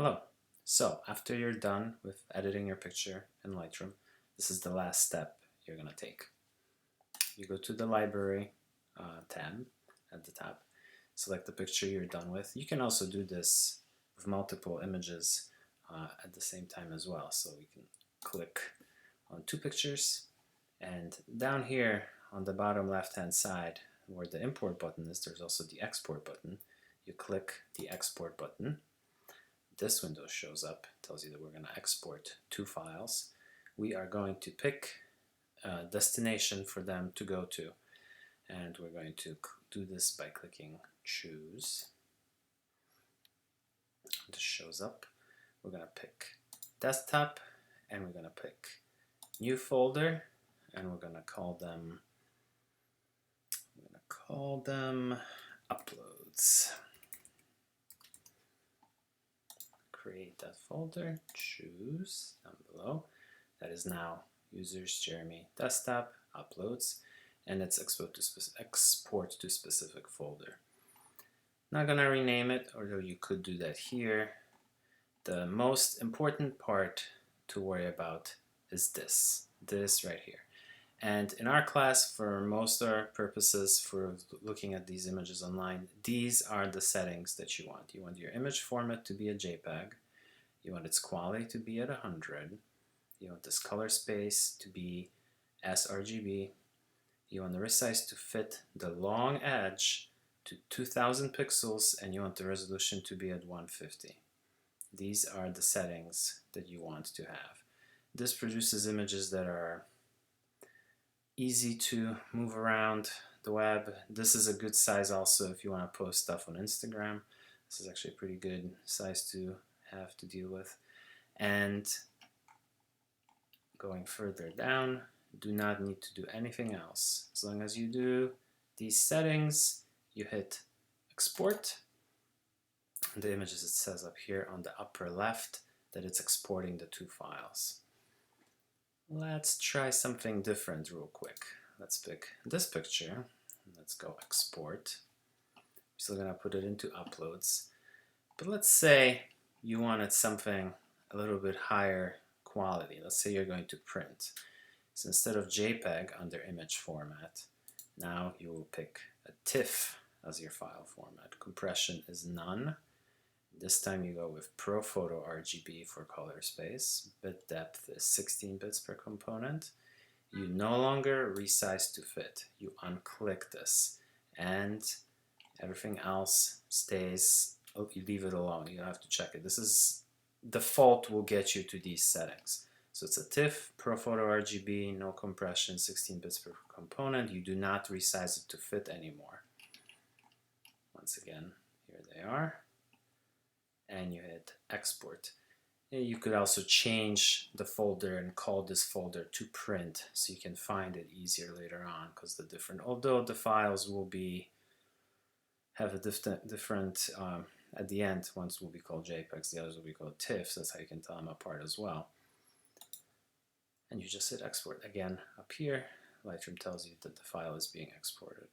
Hello. So after you're done with editing your picture in Lightroom, this is the last step you're going to take. You go to the library tab at the top, select the picture you're done with. You can also do this with multiple images at the same time as well. So we can click on two pictures, and down here on the bottom left hand side where the import button is, there's also the export button. You click the export button. This window shows up, tells you that we're going to export two files. We are going to pick a destination for them to go to, and we're going to do this by clicking choose. This shows up. We're going to pick desktop, and we're going to pick new folder, and we're going to call them uploads. Create that folder, choose down below. That is now users Jeremy desktop uploads, and it's export to specific folder. Not gonna rename it, although you could do that here. The most important part to worry about is this right here. And in our class, for most of our purposes for looking at these images online, these are the settings that you want. You want your image format to be a JPEG. You want its quality to be at 100. You want this color space to be sRGB. You want the resize to fit the long edge to 2000 pixels, and you want the resolution to be at 150. These are the settings that you want to have. This produces images that are easy to move around the web. This is a good size also if you want to post stuff on Instagram. This is actually a pretty good size to have to deal with. And going further down, do not need to do anything else. As long as you do these settings, you hit export. The images, it says up here on the upper left that it's exporting the two files. Let's try something different real quick. Let's pick this picture. Let's go export. We're still gonna put it into uploads. But let's say you wanted something a little bit higher quality. Let's say you're going to print. So instead of JPEG under image format, now you will pick a TIFF as your file format. Compression is none. This time you go with ProPhoto RGB for color space. Bit depth is 16 bits per component. You no longer resize to fit. You unclick this, and everything else stays. Oh, you leave it alone. You don't have to check it. This is default will get you to these settings. So it's a TIFF, ProPhoto RGB, no compression, 16 bits per component. You do not resize it to fit anymore. Once again, here they are. And you hit export. And you could also change the folder and call this folder to print so you can find it easier later on, because although the files will have a different at the end, ones will be called JPEGs, the others will be called TIFFs. That's how you can tell them apart as well. And you just hit export. Again, up here, Lightroom tells you that the file is being exported.